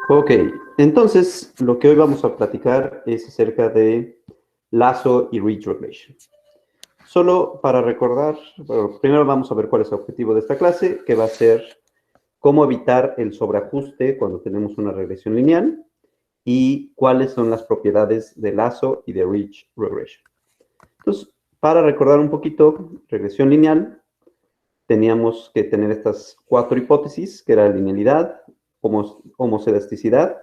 Ok, entonces lo que hoy vamos a platicar es acerca de lazo y ridge regression. Solo para recordar, bueno, primero vamos a ver cuál es el objetivo de esta clase, que va a ser cómo evitar el sobreajuste cuando tenemos una regresión lineal y cuáles son las propiedades de lazo y de ridge regression. Entonces, para recordar un poquito, regresión lineal, teníamos que tener estas cuatro hipótesis, que era linealidad, homocelasticidad,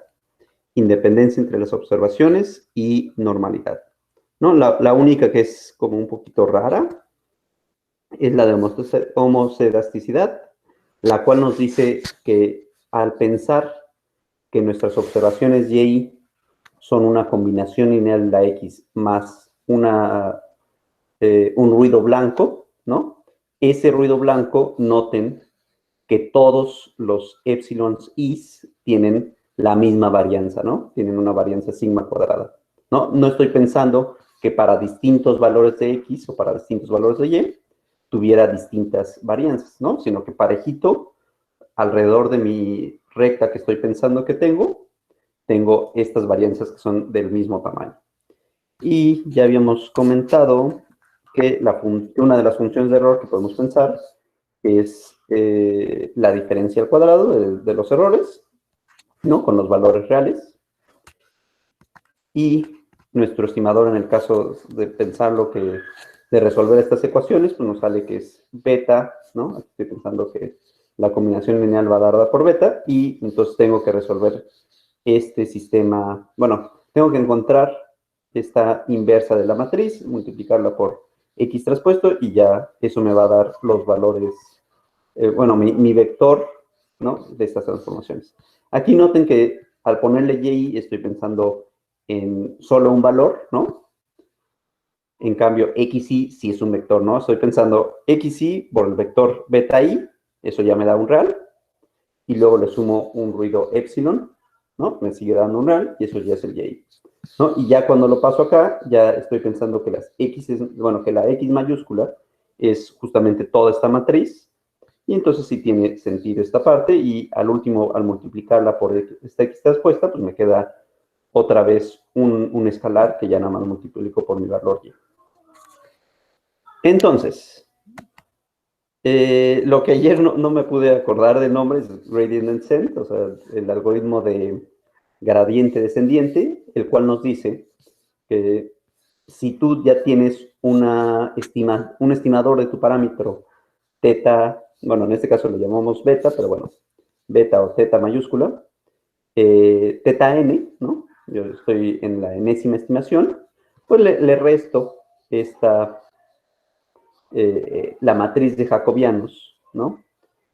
independencia entre las observaciones y normalidad. ¿No? La única que es como un poquito rara es la de homocelasticidad, la cual nos dice que al pensar que nuestras observaciones y son una combinación lineal de la X más un ruido blanco, ¿no? Ese ruido blanco, noten que todos los epsilons i's tienen la misma varianza, ¿no? Tienen una varianza sigma cuadrada, ¿no? No estoy pensando que para distintos valores de X o para distintos valores de Y tuviera distintas varianzas, ¿no? Sino que parejito, alrededor de mi recta que estoy pensando que tengo estas varianzas que son del mismo tamaño. Y ya habíamos comentado que una de las funciones de error que podemos pensar es la diferencia al cuadrado de los errores, ¿no? Con los valores reales. Y nuestro estimador, en el caso de pensar de resolver estas ecuaciones, pues nos sale que es beta, ¿no? Aquí estoy pensando que la combinación lineal va dada por beta, y entonces tengo que resolver este sistema, bueno, tengo que encontrar esta inversa de la matriz, multiplicarla por X traspuesto, y ya eso me va a dar los valores, bueno, mi vector, ¿no? De estas transformaciones. Aquí noten que al ponerle Y estoy pensando en solo un valor, ¿no? En cambio, XY sí es un vector, ¿no? Estoy pensando XY por el vector beta Y, eso ya me da un real, y luego le sumo un ruido epsilon, ¿no? Me sigue dando un real, y eso ya es el Y, ¿no? Y ya cuando lo paso acá, ya estoy pensando que que la X mayúscula es justamente toda esta matriz, y entonces sí tiene sentido esta parte, y al último, al multiplicarla por esta X traspuesta, pues me queda otra vez un escalar que ya nada más multiplico por mi valor Y. Entonces, lo que ayer no me pude acordar del nombre es gradient descent, o sea, el algoritmo de gradiente descendiente, el cual nos dice que si tú ya tienes un estimador de tu parámetro teta, bueno, en este caso lo llamamos beta, pero bueno, beta o teta mayúscula, teta n, ¿no? Yo estoy en la enésima estimación, pues le resto la matriz de jacobianos, ¿no?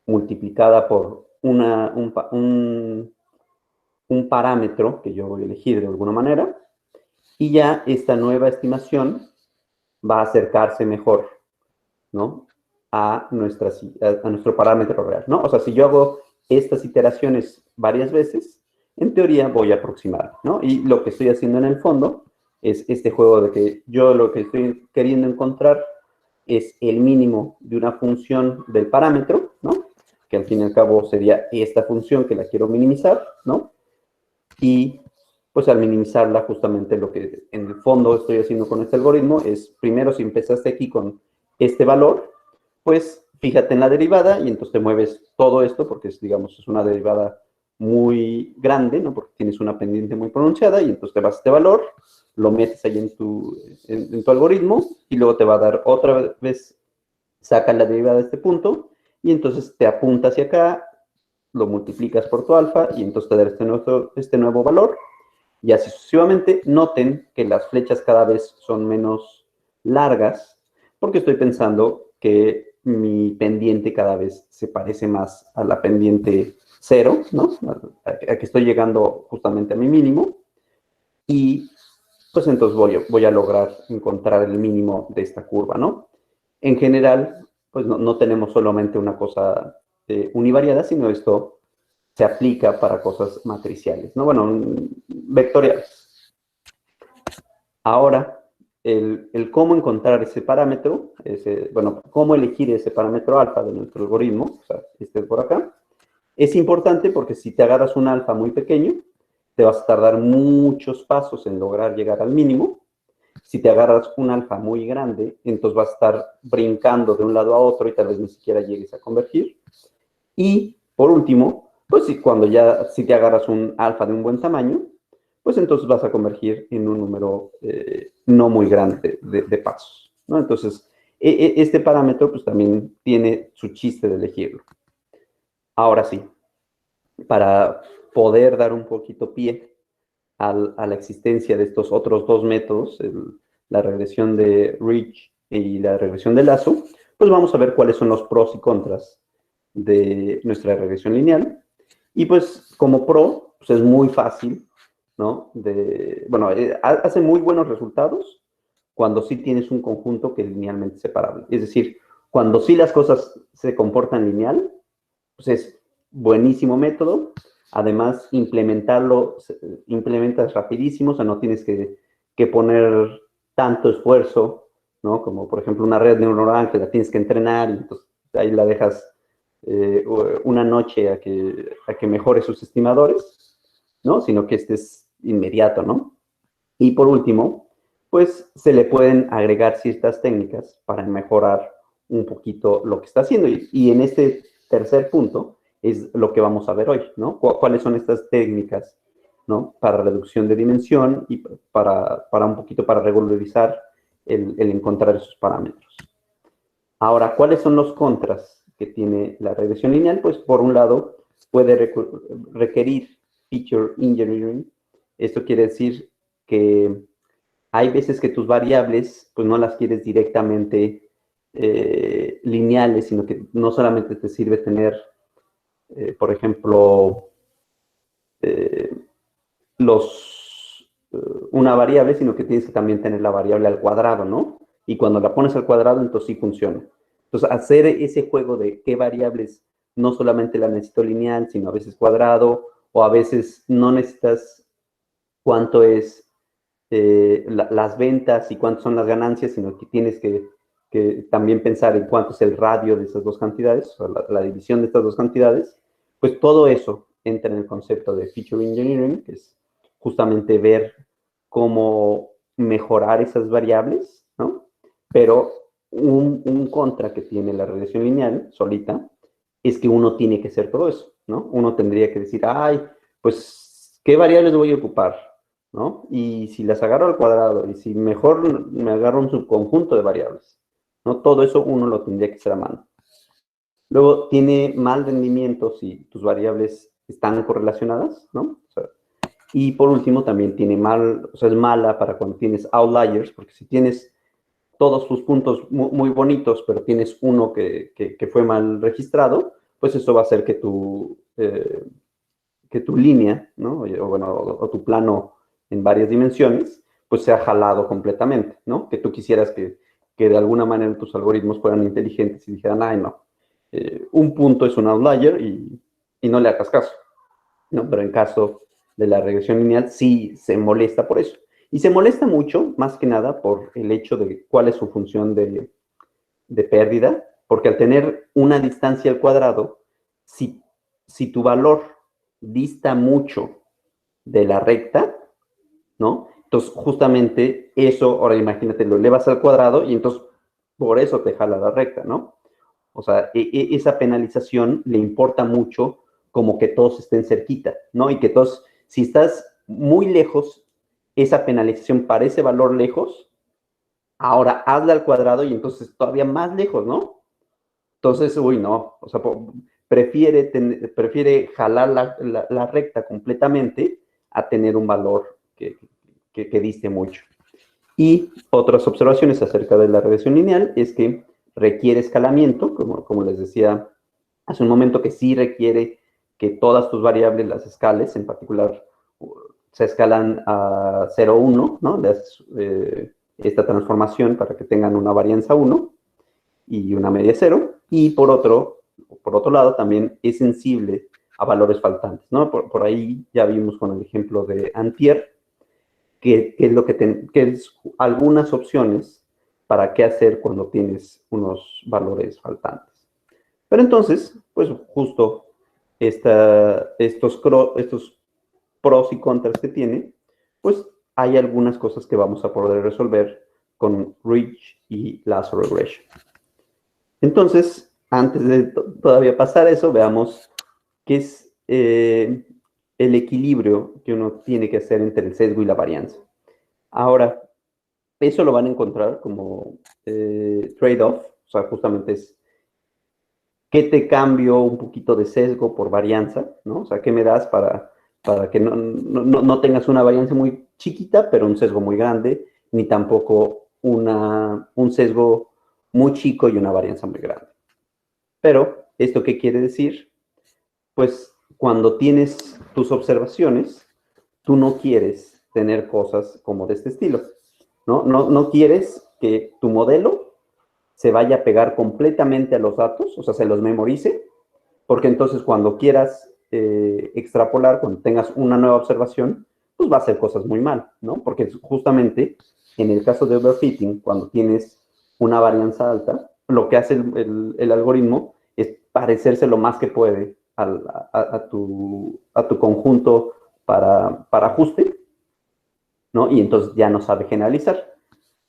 Multiplicada por un parámetro que yo voy a elegir de alguna manera, y ya esta nueva estimación va a acercarse mejor, ¿no? A nuestro parámetro real, ¿no? O sea, si yo hago estas iteraciones varias veces, en teoría voy a aproximar, ¿no? Y lo que estoy haciendo en el fondo es este juego de que yo lo que estoy queriendo encontrar es el mínimo de una función del parámetro, ¿no? Que al fin y al cabo sería esta función que la quiero minimizar, ¿no? Y pues al minimizarla, justamente lo que en el fondo estoy haciendo con este algoritmo es, primero, si empezaste aquí con este valor, pues fíjate en la derivada y entonces te mueves todo esto, porque digamos, es una derivada muy grande, ¿no? Porque tienes una pendiente muy pronunciada, y entonces te vas a este valor, lo metes ahí en tu algoritmo, y luego te va a dar otra vez, saca la derivada de este punto, y entonces te apunta hacia acá, lo multiplicas por tu alfa, y entonces te da este nuevo valor, y así sucesivamente. Noten que las flechas cada vez son menos largas, porque estoy pensando que mi pendiente cada vez se parece más a la pendiente cero, ¿no? A que estoy llegando justamente a mi mínimo, y pues entonces voy a lograr encontrar el mínimo de esta curva, ¿no? En general, pues no tenemos solamente una cosa univariada, sino esto se aplica para cosas matriciales, ¿no? Bueno, vectoriales. Ahora, el cómo encontrar ese parámetro, bueno, cómo elegir ese parámetro alfa de nuestro algoritmo, o sea, este es por acá, Es importante porque si te agarras un alfa muy pequeño, te vas a tardar muchos pasos en lograr llegar al mínimo. Si te agarras un alfa muy grande, entonces vas a estar brincando de un lado a otro y tal vez ni siquiera llegues a convergir. Y por último, pues si te agarras un alfa de un buen tamaño, pues entonces vas a convergir en un número no muy grande de pasos, ¿no? Entonces, este parámetro pues también tiene su chiste de elegirlo. Ahora sí, para poder dar un poquito pie a la existencia de estos otros dos métodos, la regresión de Ridge y la regresión de Lasso, pues vamos a ver cuáles son los pros y contras de nuestra regresión lineal. Y pues como pro, pues es muy fácil, ¿no? Bueno, hace muy buenos resultados cuando sí tienes un conjunto que es linealmente separable. Es decir, cuando sí las cosas se comportan lineal, pues es buenísimo método. Además, implementas rapidísimo, o sea, no tienes que poner tanto esfuerzo, ¿no? Como por ejemplo una red neuronal que la tienes que entrenar y entonces ahí la dejas una noche a que mejore sus estimadores, ¿no? Sino que este es inmediato, ¿no? Y por último, pues se le pueden agregar ciertas técnicas para mejorar un poquito lo que está haciendo. Y en este tercer punto es lo que vamos a ver hoy, ¿no? ¿Cuáles son estas técnicas, ¿no? Para reducción de dimensión y para un poquito para regularizar el encontrar esos parámetros. Ahora, ¿cuáles son los contras que tiene la regresión lineal? Pues por un lado, puede requerir feature engineering. Esto quiere decir que hay veces que tus variables, pues no las quieres directamente lineales, sino que no solamente te sirve tener, por ejemplo, eh, una variable, sino que tienes que también tener la variable al cuadrado, ¿no? Y cuando la pones al cuadrado, entonces sí funciona. Entonces, hacer ese juego de qué variables no solamente la necesito lineal, sino a veces cuadrado, o a veces no necesitas cuánto es las ventas y cuántas son las ganancias, sino que tienes que también pensar en cuánto es el radio de esas dos cantidades, o la división de estas dos cantidades, pues todo eso entra en el concepto de feature engineering, que es justamente ver cómo mejorar esas variables, ¿no? Pero un contra que tiene la regresión lineal solita es que uno tiene que hacer todo eso, ¿no? Uno tendría que decir, ay, pues, ¿qué variables voy a ocupar? ¿No? Y si las agarro al cuadrado, y si mejor me agarro un subconjunto de variables, ¿no? Todo eso uno lo tendría que hacer a mano. Luego, tiene mal rendimiento si tus variables están correlacionadas, ¿no? O sea, y por último, también tiene o sea, es mala para cuando tienes outliers, porque si tienes todos tus puntos muy bonitos, pero tienes uno que fue mal registrado, pues eso va a hacer que tu línea, ¿no? O tu plano en varias dimensiones, pues sea jalado completamente, ¿no? Que tú quisieras que de alguna manera tus algoritmos fueran inteligentes y dijeran, ay, no, un punto es un outlier y no le hagas caso, ¿no? Pero en caso de la regresión lineal sí se molesta por eso. Y se molesta mucho, más que nada, por el hecho de cuál es su función de pérdida, porque al tener una distancia al cuadrado, si tu valor dista mucho de la recta, ¿no? Entonces, justamente eso, ahora imagínate, lo elevas al cuadrado y entonces por eso te jala la recta, ¿no? O sea, esa penalización le importa mucho como que todos estén cerquita, ¿no? Y que todos, si estás muy lejos, esa penalización para ese valor lejos, ahora hazla al cuadrado y entonces todavía más lejos, ¿no? Entonces, uy, no, o sea, prefiere jalar la recta completamente a tener un valor que diste mucho. Y otras observaciones acerca de la regresión lineal es que requiere escalamiento, como les decía hace un momento, que sí requiere que todas tus variables las escales, en particular se escalan a 0, 1, ¿no? Esta transformación para que tengan una varianza 1 y una media 0, y por otro lado también es sensible a valores faltantes, ¿no? Por ahí ya vimos con el ejemplo de Antier, que es algunas opciones para qué hacer cuando tienes unos valores faltantes. Pero entonces, pues justo estos pros y contras que tiene, pues hay algunas cosas que vamos a poder resolver con Ridge y Lasso Regression. Entonces, antes de todavía pasar eso, veamos qué es el equilibrio que uno tiene que hacer entre el sesgo y la varianza. Ahora, eso lo van a encontrar como trade-off, o sea, justamente es qué te cambio un poquito de sesgo por varianza, ¿no? O sea, qué me das para que no tengas una varianza muy chiquita, pero un sesgo muy grande, ni tampoco un sesgo muy chico y una varianza muy grande. Pero, ¿esto qué quiere decir? Pues cuando tienes tus observaciones, tú no quieres tener cosas como de este estilo, ¿no? No quieres que tu modelo se vaya a pegar completamente a los datos, o sea, se los memorice, porque entonces cuando quieras extrapolar, cuando tengas una nueva observación, pues va a hacer cosas muy mal, ¿no? Porque justamente en el caso de overfitting, cuando tienes una varianza alta, lo que hace el algoritmo es parecerse lo más que puede a tu conjunto para ajuste, ¿no? Y entonces ya no sabe generalizar.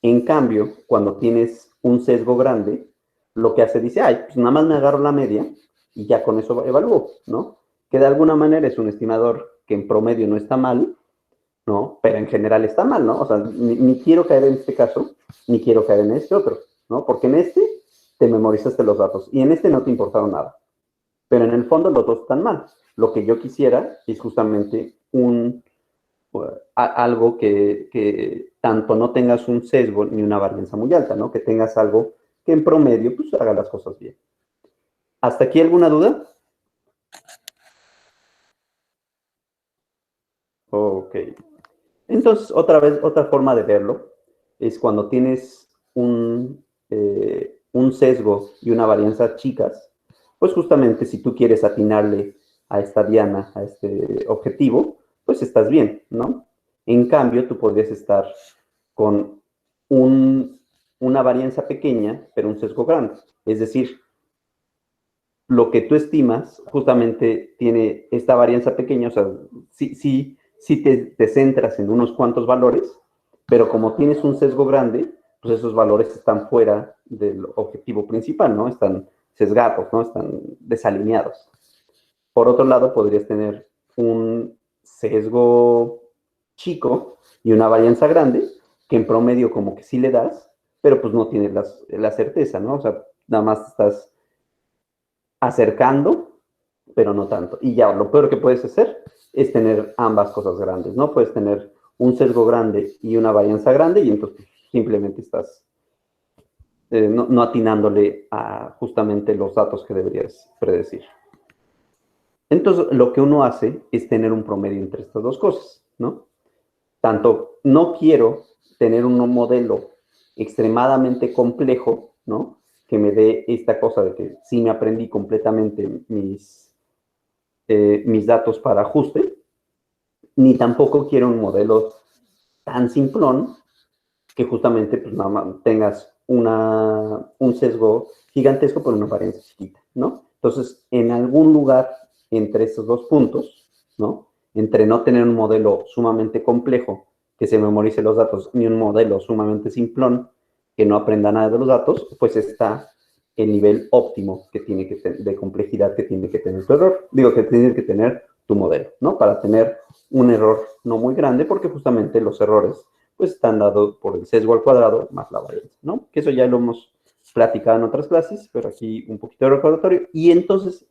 En cambio, cuando tienes un sesgo grande, lo que hace dice, ay, pues nada más me agarro la media y ya con eso evalúo, ¿no? Que de alguna manera es un estimador que en promedio no está mal, ¿no? Pero en general está mal, ¿no? O sea, ni quiero caer en este caso, ni quiero caer en este otro, ¿no? Porque en este te memorizaste los datos y en este no te importaron nada. Pero en el fondo los dos están mal. Lo que yo quisiera es justamente algo que tanto no tengas un sesgo ni una varianza muy alta, ¿no? Que tengas algo que en promedio pues haga las cosas bien. ¿Hasta aquí alguna duda? Ok. Entonces, otra vez, otra forma de verlo es cuando tienes un sesgo y una varianza chicas, pues justamente si tú quieres atinarle a esta diana, a este objetivo, pues estás bien, ¿no? En cambio, tú podrías estar con una varianza pequeña, pero un sesgo grande. Es decir, lo que tú estimas justamente tiene esta varianza pequeña, o sea, sí te centras en unos cuantos valores, pero como tienes un sesgo grande, pues esos valores están fuera del objetivo principal, ¿no? Están sesgados, ¿no? Están desalineados. Por otro lado, podrías tener un sesgo chico y una varianza grande, que en promedio como que sí le das, pero pues no tienes la certeza, ¿no? O sea, nada más estás acercando, pero no tanto. Y ya, lo peor que puedes hacer es tener ambas cosas grandes, ¿no? Puedes tener un sesgo grande y una varianza grande y entonces simplemente estás no atinándole a justamente los datos que deberías predecir. Entonces, lo que uno hace es tener un promedio entre estas dos cosas, ¿no? Tanto no quiero tener un modelo extremadamente complejo, ¿no? Que me dé esta cosa de que sí me aprendí completamente mis datos para ajuste, ni tampoco quiero un modelo tan simplón que justamente pues nada más tengas un sesgo gigantesco por una varianza chiquita, ¿no? Entonces, en algún lugar entre estos dos puntos, ¿no? Entre no tener un modelo sumamente complejo que se memorice los datos, ni un modelo sumamente simplón que no aprenda nada de los datos, pues está el nivel óptimo que tiene que de complejidad que tiene que tener tu error. Digo, que tiene que tener tu modelo, ¿no? Para tener un error no muy grande, porque justamente los errores pues están dados por el sesgo al cuadrado más la varianza, ¿no? Que eso ya lo hemos platicado en otras clases, pero aquí un poquito de recordatorio. Y entonces,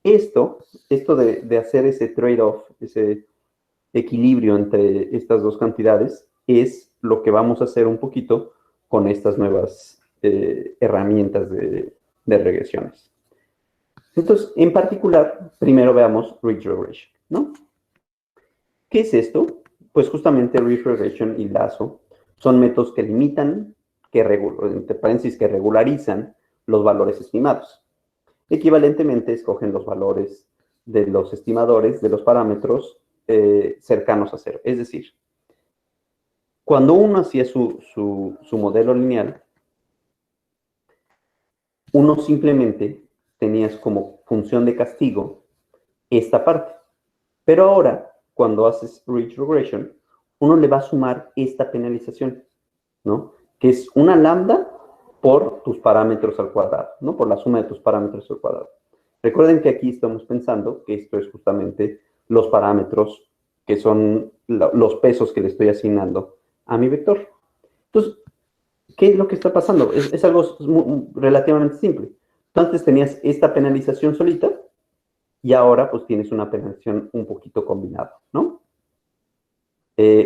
esto de hacer ese trade-off, ese equilibrio entre estas dos cantidades, es lo que vamos a hacer un poquito con estas nuevas herramientas de regresiones. Entonces, en particular, primero veamos Ridge Regression, ¿no? ¿Qué es esto? Pues justamente Ridge Regression y Lasso son métodos que limitan, entre paréntesis, que regularizan los valores estimados. Equivalentemente, escogen los valores de los estimadores, de los parámetros cercanos a cero. Es decir, cuando uno hacía su modelo lineal, uno simplemente tenías como función de castigo esta parte. Pero ahora, cuando haces ridge regression, uno le va a sumar esta penalización, ¿no? Que es una lambda por tus parámetros al cuadrado, ¿no? Por la suma de tus parámetros al cuadrado. Recuerden que aquí estamos pensando que esto es justamente los parámetros que son los pesos que le estoy asignando a mi vector. Entonces, ¿qué es lo que está pasando? Es algo relativamente simple. Tú antes tenías esta penalización solita y ahora pues tienes una penalización un poquito combinada, ¿no?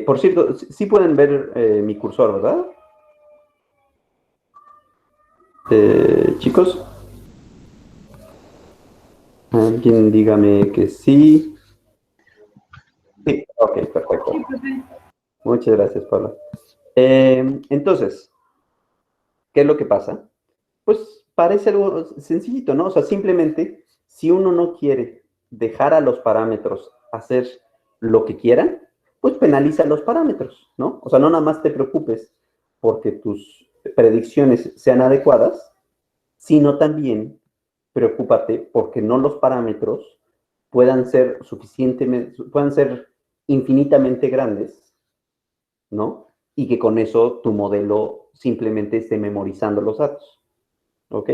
Por cierto, sí pueden ver mi cursor, ¿verdad? Chicos, alguien dígame que sí. Sí, ok, perfecto. Muchas gracias, Paula. Entonces, ¿qué es lo que pasa? Pues parece algo sencillito, ¿no? O sea, simplemente, si uno no quiere dejar a los parámetros hacer lo que quieran, pues penaliza los parámetros, ¿no? O sea, no nada más te preocupes porque tus predicciones sean adecuadas, sino también preocúpate porque no los parámetros puedan ser suficientemente, puedan ser infinitamente grandes, ¿no? Y que con eso tu modelo simplemente esté memorizando los datos, ¿ok?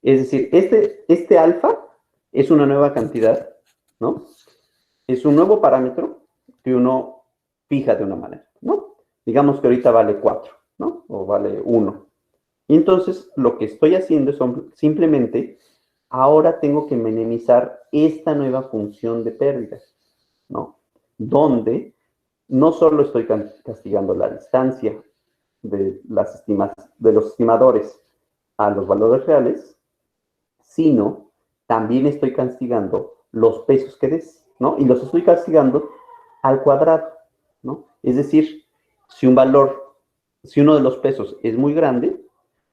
Es decir, este alfa es una nueva cantidad, ¿no? Es un nuevo parámetro que uno fija de una manera, ¿no? Digamos que ahorita vale 4, ¿no? O vale 1. Y entonces lo que estoy haciendo es simplemente, ahora tengo que minimizar esta nueva función de pérdidas, ¿no? Donde no solo estoy castigando la distancia de, de los estimadores a los valores reales, sino también estoy castigando los pesos que des, ¿no? Y los estoy castigando al cuadrado, ¿no? Es decir, si un valor, si uno de los pesos es muy grande,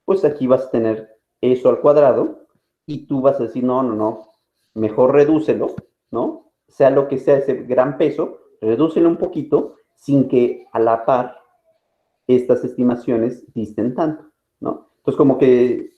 pues aquí vas a tener eso al cuadrado y tú vas a decir, no, no, no, mejor redúcelo, ¿no? Sea lo que sea ese gran peso, redúcelo un poquito sin que a la par estas estimaciones disten tanto, ¿no? Entonces, como que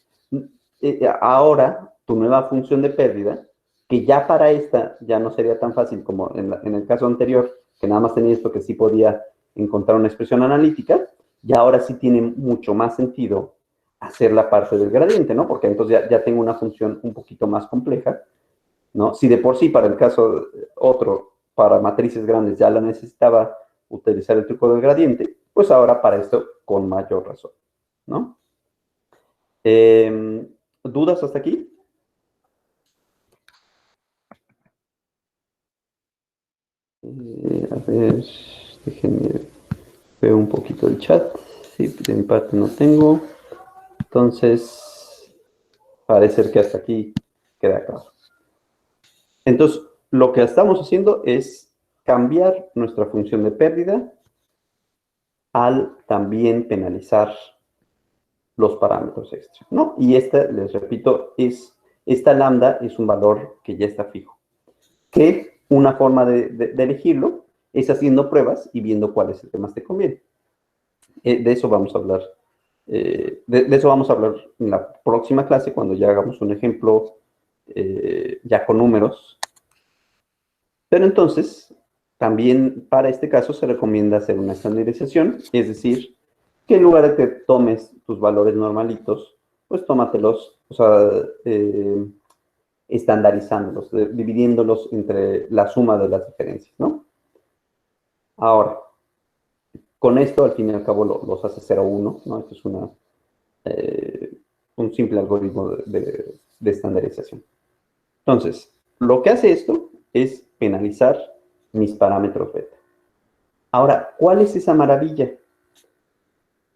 ahora tu nueva función de pérdida, que ya para esta ya no sería tan fácil como en el caso anterior, que nada más tenía esto que sí podía encontrar una expresión analítica, y ahora sí tiene mucho más sentido hacer la parte del gradiente, ¿no? Porque entonces ya tengo una función un poquito más compleja, ¿no? Si de por sí para el caso otro, para matrices grandes ya la necesitaba utilizar el truco del gradiente, pues ahora para esto con mayor razón, ¿no? ¿Dudas hasta aquí? A ver, déjenme ver un poquito el chat. Sí, de mi parte no tengo. Entonces, parece que hasta aquí queda claro. Entonces, lo que estamos haciendo es cambiar nuestra función de pérdida al también penalizar los parámetros extra, ¿no? Y esta, les repito, esta lambda es un valor que ya está fijo. Que una forma de elegirlo es haciendo pruebas y viendo cuál es el que más te conviene. De eso vamos a hablar. De eso vamos a hablar en la próxima clase cuando ya hagamos un ejemplo ya con números. Pero entonces, también para este caso se recomienda hacer una estandarización, es decir, que en lugar de que tomes tus valores normalitos, pues tómatelos, o sea, estandarizándolos, dividiéndolos entre la suma de las diferencias, ¿no? Ahora, con esto al fin y al cabo los hace 0,1, ¿no? Esto es un simple algoritmo de estandarización. Entonces, lo que hace esto es penalizar mis parámetros beta. Ahora, ¿cuál es esa maravilla?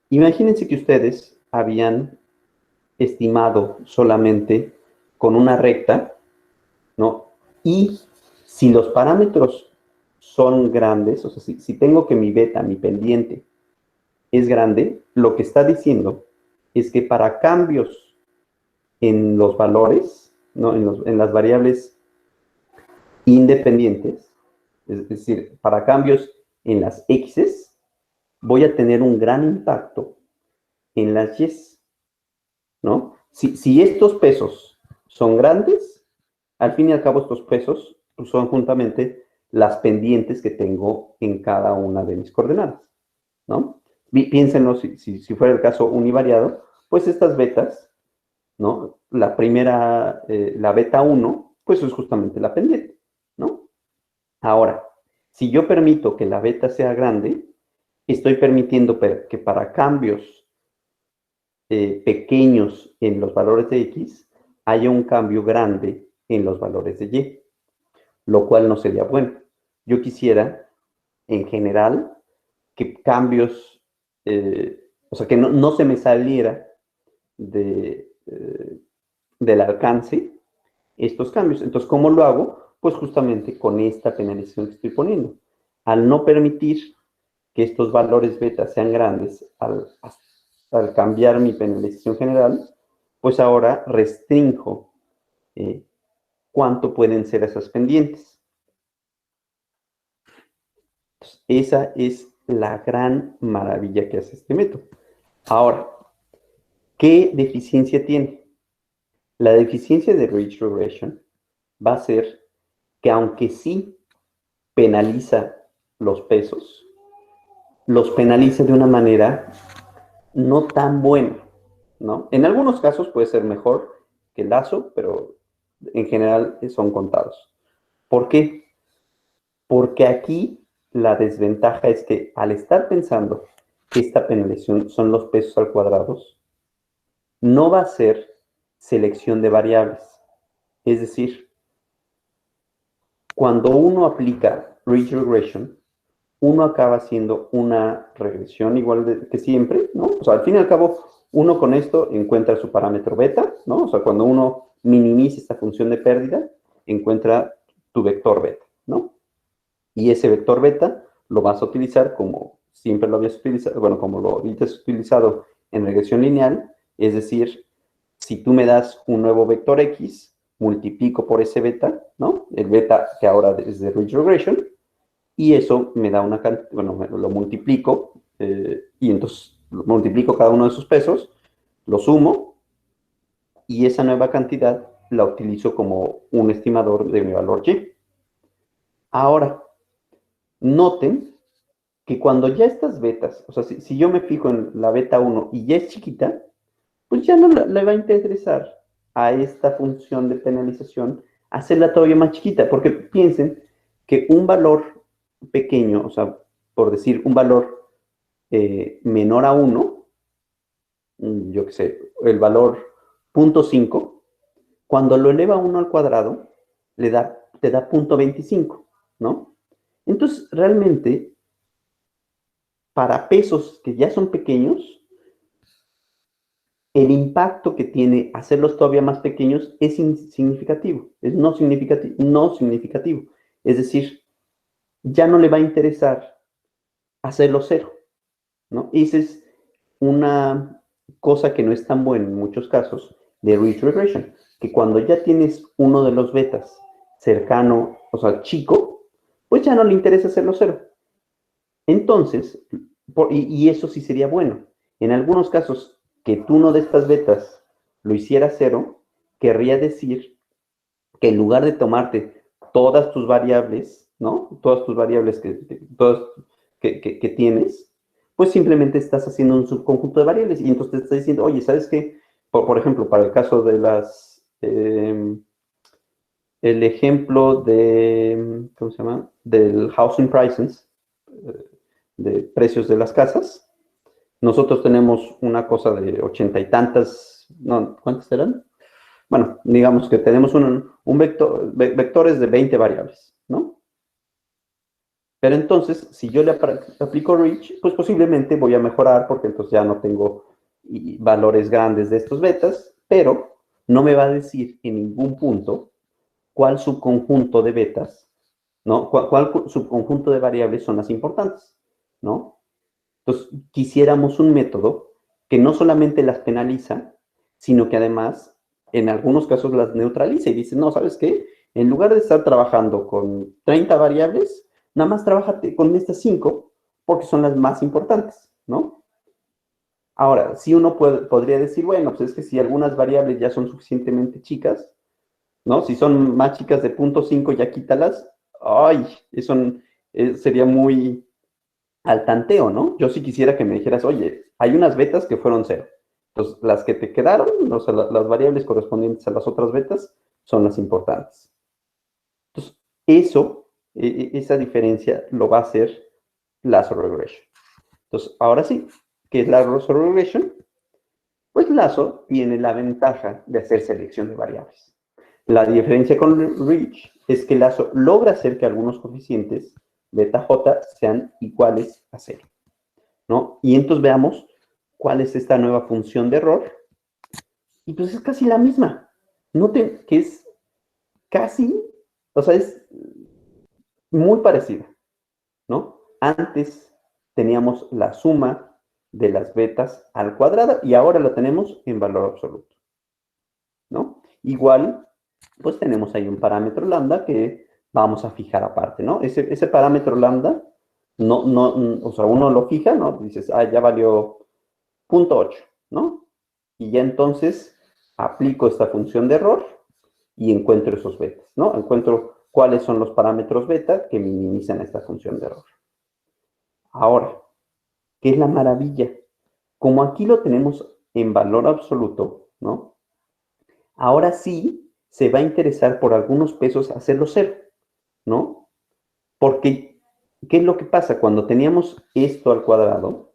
Imagínense que ustedes habían estimado solamente con una recta, ¿no? Y si los parámetros son grandes, o sea, si tengo que mi beta, mi pendiente, es grande, lo que está diciendo es que para cambios en los valores, ¿no? En las variables independientes, es decir, para cambios en las x's, voy a tener un gran impacto en las y's, ¿no? Si estos pesos son grandes, Al fin y al cabo, estos pesos pues, son juntamente las pendientes que tengo en cada una de mis coordenadas, ¿no? Piénsenlo, si fuera el caso univariado, pues estas betas, ¿no? La primera, la beta 1, pues es justamente la pendiente, ¿no? Ahora, si yo permito que la beta sea grande, estoy permitiendo que para cambios pequeños en los valores de X haya un cambio grande en los valores de Y, lo cual no sería bueno. Yo quisiera, en general, que cambios, o sea, que no se me saliera del alcance estos cambios. Entonces, ¿cómo lo hago? Pues justamente con esta penalización que estoy poniendo. Al no permitir que estos valores beta sean grandes, al cambiar mi penalización general, pues ahora restrinjo cuánto pueden ser esas pendientes. Entonces, esa es la gran maravilla que hace este método. Ahora, ¿qué deficiencia tiene? La deficiencia de Ridge Regression va a ser que aunque sí penaliza los pesos, los penaliza de una manera no tan buena, ¿no? En algunos casos puede ser mejor que el lazo, pero en general son contados. ¿Por qué? Porque aquí la desventaja es que al estar pensando que esta penalización son los pesos al cuadrado, no va a ser selección de variables. Es decir, cuando uno aplica Ridge Regression, uno acaba haciendo una regresión igual que siempre, ¿no? O sea, al fin y al cabo, uno con esto encuentra su parámetro beta, ¿no? O sea, cuando uno minimiza esta función de pérdida, encuentra tu vector beta, ¿no? Y ese vector beta lo vas a utilizar como siempre lo habías utilizado, bueno, como lo habías utilizado en regresión lineal, es decir, si tú me das un nuevo vector X, multiplico por ese beta, ¿no? El beta que ahora es de Ridge Regression, y eso me da una cantidad, bueno, lo multiplico, y entonces multiplico cada uno de sus pesos, lo sumo, y esa nueva cantidad la utilizo como un estimador de mi valor Y. Ahora, noten que cuando ya estas betas, o sea, si yo me fijo en la beta 1 y ya es chiquita, pues ya no le va a interesar a esta función de penalización hacerla todavía más chiquita, porque piensen que un valor pequeño, o sea, por decir un valor menor a 1, yo qué sé, el valor 0.5, cuando lo eleva a 1 al cuadrado, te da 0.25, ¿no? Entonces, realmente, para pesos que ya son pequeños, el impacto que tiene hacerlos todavía más pequeños es insignificativo, es no significativo, no significativo. Es decir, ya no le va a interesar hacerlo cero, ¿no? Y esa es una cosa que no es tan buena en muchos casos de Ridge Regression, que cuando ya tienes uno de los betas cercano, o sea, chico, pues ya no le interesa hacerlo cero. Entonces, y eso sí sería bueno. En algunos casos, que tú no de estas betas lo hicieras cero, querría decir que en lugar de tomarte todas tus variables, ¿no? Todas tus variables que tienes, pues simplemente estás haciendo un subconjunto de variables y entonces te está diciendo, oye, ¿sabes qué? Por ejemplo, para el caso de el ejemplo de, ¿cómo se llama? Del housing prices, de precios de las casas. Nosotros tenemos una cosa de 80 y tantas, no, ¿cuántas eran? Bueno, digamos que tenemos un vectores de 20 variables, ¿no? Pero entonces, si yo le aplico Reach, pues posiblemente voy a mejorar porque entonces ya no tengo valores grandes de estos betas, pero no me va a decir en ningún punto cuál subconjunto de betas, ¿no? ¿Cuál subconjunto de variables son las importantes, ¿no? Entonces, quisiéramos un método que no solamente las penaliza, sino que además, en algunos casos las neutraliza y dice, no, ¿sabes qué? En lugar de estar trabajando con 30 variables, nada más trabájate con estas 5 porque son las más importantes, ¿no? Ahora, si uno podría decir, bueno, pues es que si algunas variables ya son suficientemente chicas, ¿no? Si son más chicas de 0.5, ya quítalas. Ay, eso sería muy al tanteo, ¿no? Yo sí quisiera que me dijeras, oye, hay unas betas que fueron cero. Entonces, las que te quedaron, o sea, las variables correspondientes a las otras betas, son las importantes. Entonces, esa diferencia lo va a hacer Lasso Regression. Entonces, ahora sí, ¿qué es Lasso Regression? Pues Lasso tiene la ventaja de hacer selección de variables. La diferencia con Rich es que Lasso logra hacer que algunos coeficientes beta j sean iguales a cero, ¿no? Y entonces veamos cuál es esta nueva función de error. Y pues es casi la misma. Noten que es casi, o sea, es muy parecida, ¿no? Antes teníamos la suma de las betas al cuadrado y ahora lo tenemos en valor absoluto, ¿no? Igual, pues tenemos ahí un parámetro lambda que vamos a fijar aparte, ¿no? Ese parámetro lambda, o sea, uno lo fija, ¿no? Dices, ya valió 0.8, ¿no? Y ya entonces aplico esta función de error y encuentro esos betas, ¿no? Encuentro cuáles son los parámetros beta que minimizan esta función de error. Ahora, ¿qué es la maravilla? Como aquí lo tenemos en valor absoluto, ¿no? Ahora sí se va a interesar por algunos pesos hacerlo cero, ¿no? Porque, ¿qué es lo que pasa? Cuando teníamos esto al cuadrado,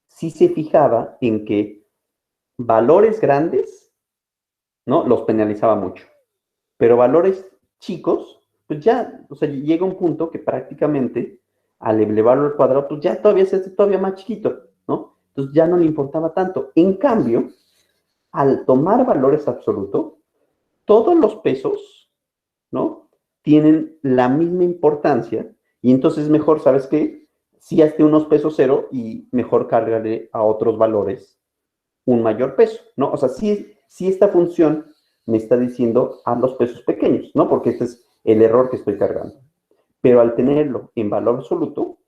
sí se fijaba en que valores grandes, ¿no? Los penalizaba mucho. Pero valores chicos, pues ya, o sea, llega un punto que prácticamente al elevarlo al cuadrado, pues ya todavía se hace todavía más chiquito, ¿no? Entonces ya no le importaba tanto. En cambio, al tomar valores absolutos, todos los pesos, ¿no? Tienen la misma importancia y entonces mejor, ¿sabes qué? Si hazte unos pesos cero y mejor cárgale a otros valores un mayor peso, ¿no? O sea, si esta función me está diciendo a los pesos pequeños, ¿no? Porque este es el error que estoy cargando. Pero al tenerlo en valor absoluto,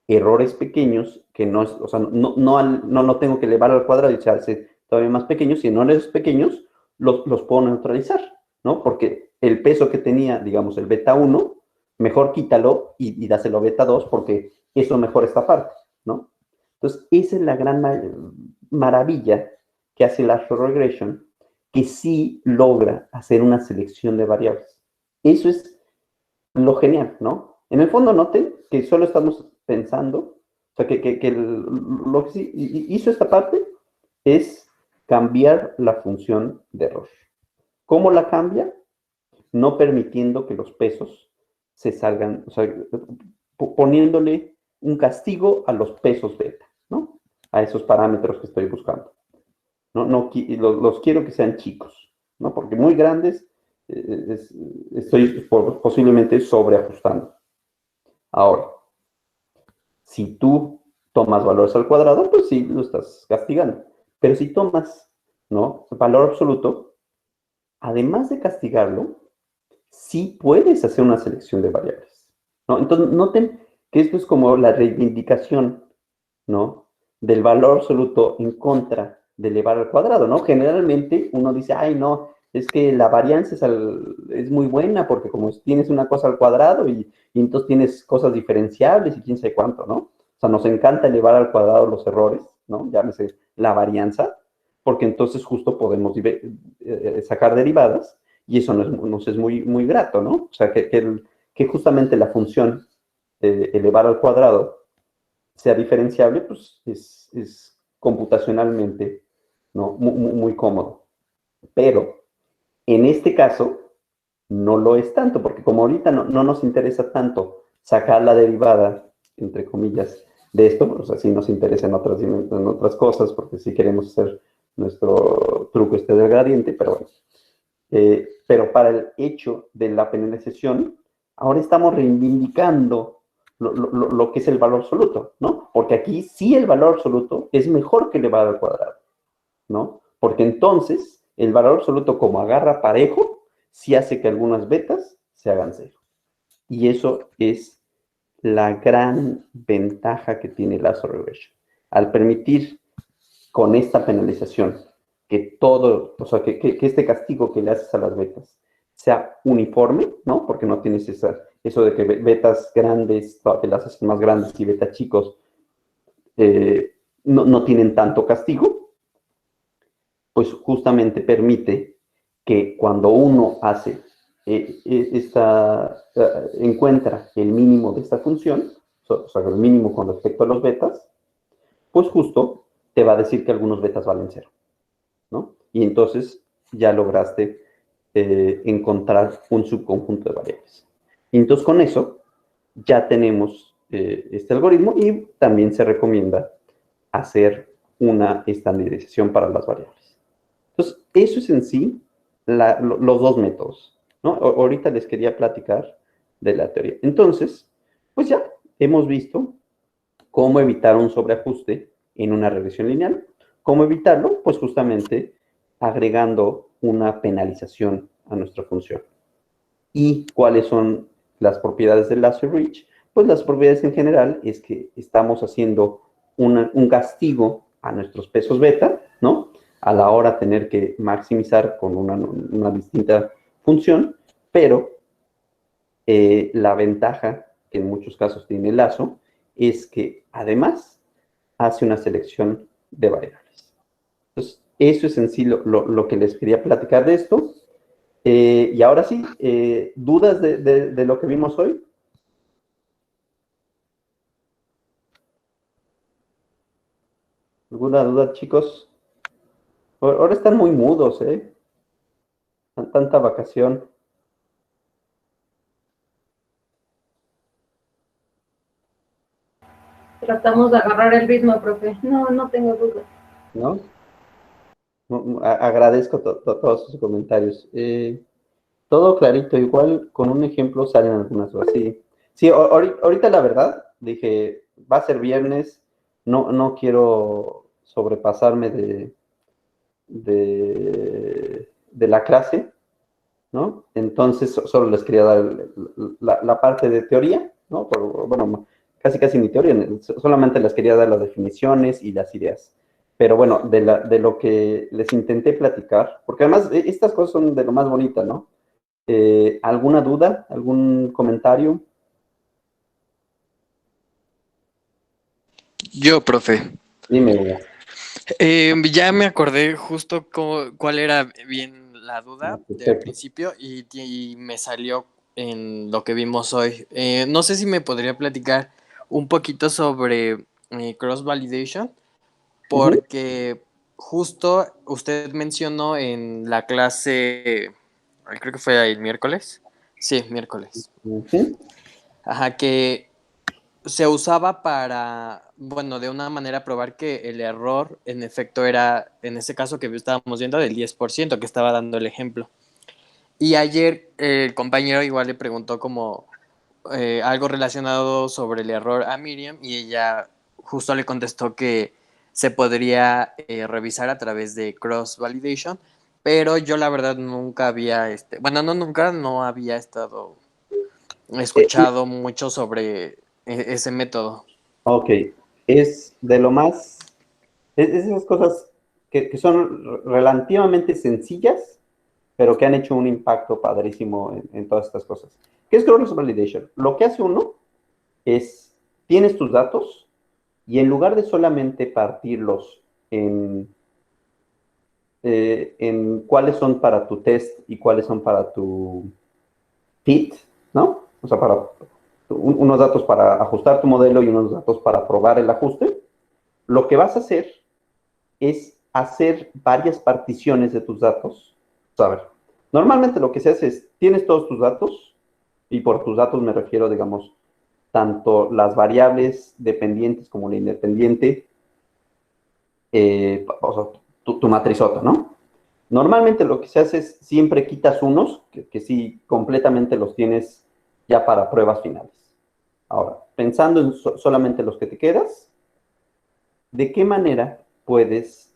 errores pequeños que no es, o sea, no tengo que elevar al cuadrado y echarse todavía más pequeños, sino errores pequeños los puedo neutralizar, ¿no? Porque el peso que tenía, digamos, el beta 1, mejor quítalo y dáselo a beta 2 porque eso mejora esta parte, ¿no? Entonces, esa es la gran maravilla que hace la regression, que sí logra hacer una selección de variables. Eso es lo genial, ¿no? En el fondo noten que solo estamos pensando, o sea, lo que sí hizo esta parte es cambiar la función de error. ¿Cómo la cambia? No permitiendo que los pesos se salgan, o sea, poniéndole un castigo a los pesos beta, ¿no? A esos parámetros que estoy buscando. No los quiero que sean chicos, ¿no? Porque muy grandes estoy posiblemente sobreajustando. Ahora, si tú tomas valores al cuadrado, pues sí, lo estás castigando. Pero si tomas, ¿no? Valor absoluto, además de castigarlo, sí puedes hacer una selección de variables, ¿no? Entonces, noten que esto es como la reivindicación, ¿no? Del valor absoluto en contra de elevar al cuadrado, ¿no? Generalmente uno dice, ay, no, es que la varianza es muy buena porque como tienes una cosa al cuadrado y entonces tienes cosas diferenciables y quién sabe cuánto, ¿no? O sea, nos encanta elevar al cuadrado los errores, ¿no? Llámese la varianza, porque entonces justo podemos sacar derivadas y eso nos es muy grato, ¿no? O sea, que justamente la función de elevar al cuadrado sea diferenciable, pues es computacionalmente, ¿no? Muy cómodo. Pero en este caso no lo es tanto, porque como ahorita no nos interesa tanto sacar la derivada, entre comillas, de esto, o sea, sí nos interesa en otras cosas, porque sí queremos hacer nuestro truco este del gradiente, pero bueno. Pero para el hecho de la penalización, ahora estamos reivindicando lo que es el valor absoluto, ¿no? Porque aquí sí el valor absoluto es mejor que elevado al cuadrado, ¿no? Porque entonces el valor absoluto como agarra parejo, sí hace que algunas betas se hagan cero. Y eso es la gran ventaja que tiene Lasso Regression. Al permitir con esta penalización que todo, o sea, que este castigo que le haces a las betas sea uniforme, ¿no? Porque no tienes eso de que betas grandes, te las haces más grandes y betas chicos no tienen tanto castigo, pues justamente permite que cuando uno hace encuentra el mínimo de esta función, o sea, el mínimo con respecto a los betas, pues justo te va a decir que algunos betas valen cero, ¿no? Y entonces ya lograste encontrar un subconjunto de variables. Y entonces con eso ya tenemos este algoritmo y también se recomienda hacer una estandarización para las variables. Entonces, eso es en sí los dos métodos, ¿no? Ahorita les quería platicar de la teoría. Entonces, pues ya hemos visto cómo evitar un sobreajuste en una regresión lineal. ¿Cómo evitarlo? Pues justamente agregando una penalización a nuestra función. ¿Y cuáles son las propiedades del lazo Rich? Pues las propiedades en general es que estamos haciendo un castigo a nuestros pesos beta, ¿no? A la hora de tener que maximizar con una distinta función, pero la ventaja que en muchos casos tiene el lazo es que además hace una selección de variables. Entonces, eso es en sí lo que les quería platicar de esto. Y ahora sí, ¿dudas de lo que vimos hoy? ¿Alguna duda, chicos? Ahora están muy mudos, ¿eh? Tanta vacación. Tratamos de agarrar el ritmo, profe. No, no tengo duda. ¿No? Agradezco todos sus comentarios. Todo clarito, igual con un ejemplo salen algunas dudas. Sí, sí, ahorita la verdad, dije, va a ser viernes, no quiero sobrepasarme de la clase, ¿no? Entonces, solo les quería dar la parte de teoría, ¿no? Bueno, casi ni teoría, solamente les quería dar las definiciones y las ideas. Pero bueno, de lo que les intenté platicar, porque además estas cosas son de lo más bonita, ¿no? ¿Alguna duda? ¿Algún comentario? Yo, profe. Dime, Hugo. Ya me acordé justo cuál era bien la duda del Perfecto. principio y me salió en lo que vimos hoy. No sé si me podría platicar un poquito sobre cross validation, Ujú, porque justo usted mencionó en la clase, creo que fue el miércoles. Sí, miércoles. ujú. Ajá, que se usaba para, bueno, de una manera probar que el error en efecto era, en ese caso que estábamos viendo, del 10% que estaba dando el ejemplo. Y ayer el compañero igual le preguntó como algo relacionado sobre el error a Miriam y ella justo le contestó que se podría revisar a través de cross validation, pero yo la verdad nunca había, bueno, no nunca, no había estado Eh, escuchado mucho sobre ese método. ok, es de lo más, es esas cosas que son relativamente sencillas, pero que han hecho un impacto padrísimo en todas estas cosas. ¿Qué es Cross Validation? Lo que hace uno es, tienes tus datos y en lugar de solamente partirlos en cuáles son para tu test y cuáles son para tu fit, ¿no? O sea, para unos datos para ajustar tu modelo y unos datos para probar el ajuste, lo que vas a hacer es hacer varias particiones de tus datos. A ver, normalmente lo que se hace es, tienes todos tus datos, y por tus datos me refiero, digamos, tanto las variables dependientes como la independiente, o sea, tu matrizota, ¿no? Normalmente lo que se hace es siempre quitas unos, que sí completamente los tienes ya para pruebas finales. Ahora, pensando en solamente los que te quedas, ¿de qué manera puedes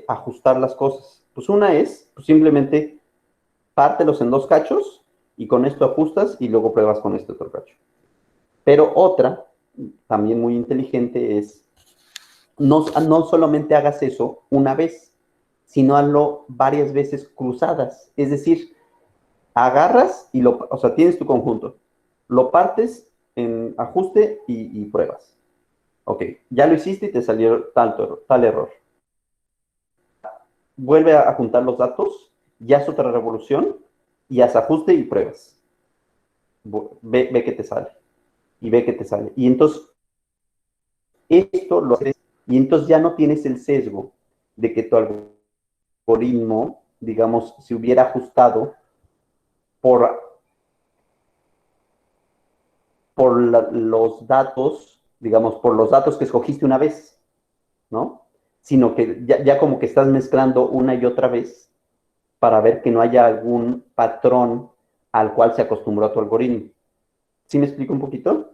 ajustar las cosas? Pues una es, pues simplemente pártelos en dos cachos y con esto ajustas y luego pruebas con este otro cacho. Pero otra, también muy inteligente, es no solamente hagas eso una vez, sino hazlo varias veces cruzadas. Es decir, agarras y o sea, tienes tu conjunto, lo partes en ajuste y pruebas. Ok, ya lo hiciste y te salió tal error. Vuelve a juntar los datos, ya haz otra revolución y haz ajuste y pruebas. Ve que te sale. Y ve que te sale. Y entonces, esto lo haces, y entonces ya no tienes el sesgo de que tu algoritmo, digamos, se hubiera ajustado por los datos, digamos, por los datos que escogiste una vez, ¿no? Sino que ya como que estás mezclando una y otra vez para ver que no haya algún patrón al cual se acostumbró tu algoritmo. ¿Sí me explico un poquito?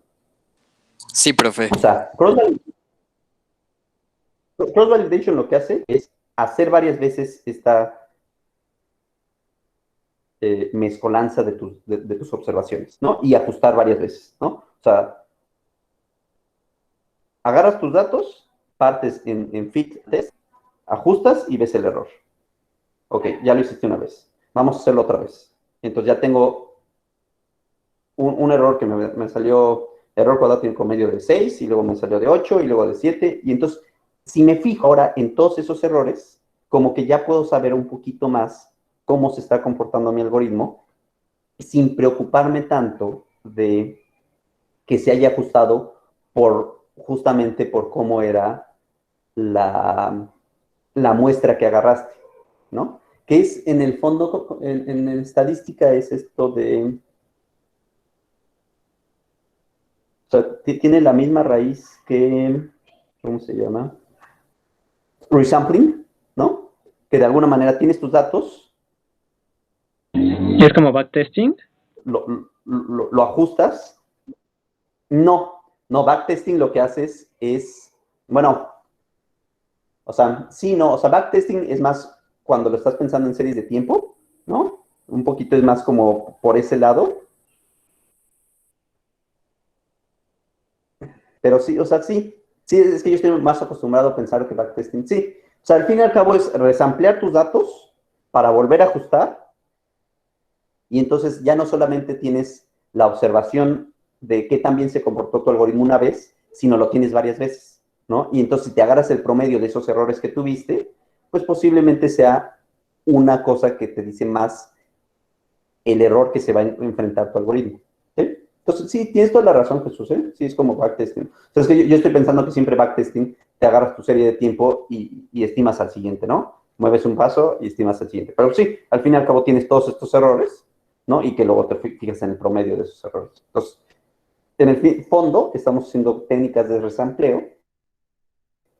Sí, profe. O sea, cross-validation lo que hace es hacer varias veces esta mezcolanza de tus observaciones, ¿no? Y ajustar varias veces, ¿no? O sea, agarras tus datos, partes en fit test, ajustas y ves el error. Ok, ya lo hiciste una vez. Vamos a hacerlo otra vez. Entonces ya tengo un error que me salió, error cuadrático medio de 6, y luego me salió de 8, y luego de 7. Y entonces, si me fijo ahora en todos esos errores, como que ya puedo saber un poquito más cómo se está comportando mi algoritmo, sin preocuparme tanto de que se haya ajustado justamente por cómo era la muestra que agarraste, ¿no? Que es, en el fondo, en estadística, es esto de... O sea, tiene la misma raíz que, ¿cómo se llama? Resampling, ¿no? Que de alguna manera tienes tus datos. ¿Es como backtesting? Lo ajustas. No, backtesting lo que haces es, bueno, o sea, sí, no, o sea, backtesting es más cuando lo estás pensando en series de tiempo, ¿no? Un poquito es más como por ese lado. Pero sí, o sea, sí, es que yo estoy más acostumbrado a pensar que backtesting, sí. O sea, al fin y al cabo es resamplear tus datos para volver a ajustar, y entonces ya no solamente tienes la observación de qué tan bien se comportó tu algoritmo una vez, sino lo tienes varias veces, ¿no? Y entonces si te agarras el promedio de esos errores que tuviste, pues posiblemente sea una cosa que te dice más el error que se va a enfrentar tu algoritmo, ¿sí? Entonces, sí, tienes toda la razón, Jesús, ¿eh? Sí, es como backtesting. O sea, es que yo estoy pensando que siempre backtesting, te agarras tu serie de tiempo y estimas al siguiente, ¿no? Mueves un paso y estimas al siguiente. Pero sí, al fin y al cabo tienes todos estos errores, ¿no? Y que luego te fijas en el promedio de esos errores. Entonces, en el fondo, estamos haciendo técnicas de resampleo,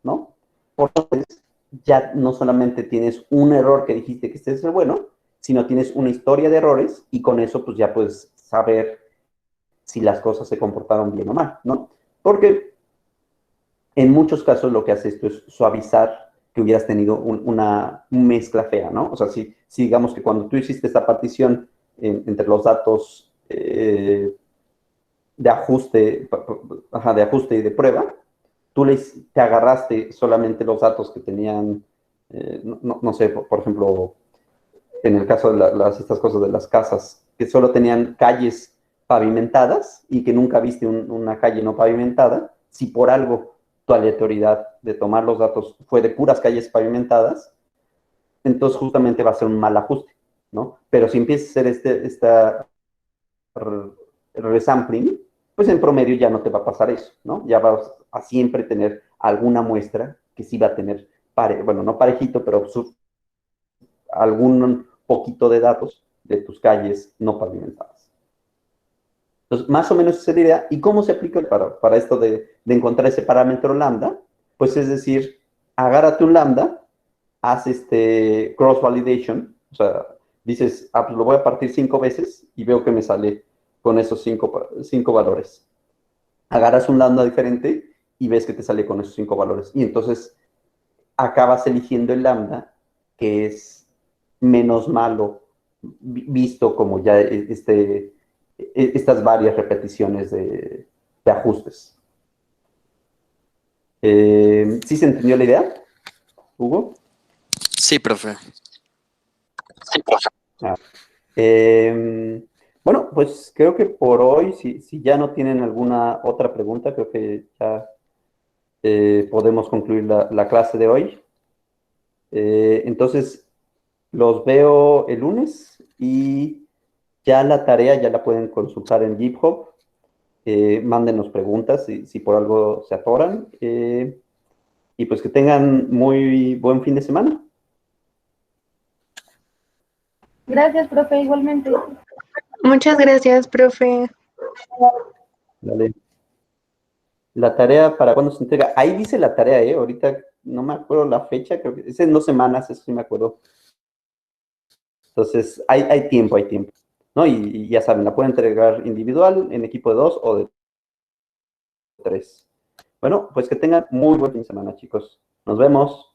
¿no? Por entonces, ya no solamente tienes un error que dijiste que este es el bueno, sino tienes una historia de errores, y con eso pues ya puedes saber si las cosas se comportaron bien o mal, ¿no? Porque en muchos casos lo que hace esto es suavizar que hubieras tenido una mezcla fea, ¿no? O sea, si digamos que cuando tú hiciste esta partición entre los datos de ajuste, de ajuste y de prueba, tú te agarraste solamente los datos que tenían, no sé, por ejemplo, en el caso de estas cosas de las casas, que solo tenían calles pavimentadas y que nunca viste una calle no pavimentada. Si por algo tu aleatoriedad de tomar los datos fue de puras calles pavimentadas, entonces justamente va a ser un mal ajuste, ¿no? Pero si empiezas a hacer esta resampling, pues en promedio ya no te va a pasar eso, ¿no? Ya vas a siempre tener alguna muestra que sí va a tener, bueno, no parejito, pero algún poquito de datos de tus calles no pavimentadas. Entonces, más o menos esa es la idea. ¿Y cómo se aplica para esto de encontrar ese parámetro lambda? Pues es decir, agárrate un lambda, haz cross-validation, o sea, dices, pues lo voy a partir 5 veces y veo que me sale con esos 5 valores. Agarras un lambda diferente y ves que te sale con esos 5 valores. Y entonces acabas eligiendo el lambda que es menos malo, visto como ya estas varias repeticiones de ajustes. ¿Sí se entendió la idea, Hugo? Sí, profe. Bueno, pues creo que por hoy, si ya no tienen alguna otra pregunta, creo que ya podemos concluir la clase de hoy. Entonces, los veo el lunes y ya la tarea ya la pueden consultar en GitHub. Mándenos preguntas si por algo se atoran. Y pues que tengan muy buen fin de semana. Gracias, profe, igualmente. Muchas gracias, profe. Dale. La tarea, ¿para cuándo se entrega? Ahí dice la tarea, ¿eh? Ahorita no me acuerdo la fecha, creo que es en 2 semanas, eso sí me acuerdo. Entonces, hay tiempo, ¿no? Y ya saben, la pueden entregar individual, en equipo de 2 o de 3. Bueno, pues que tengan muy buen fin de semana, chicos. Nos vemos.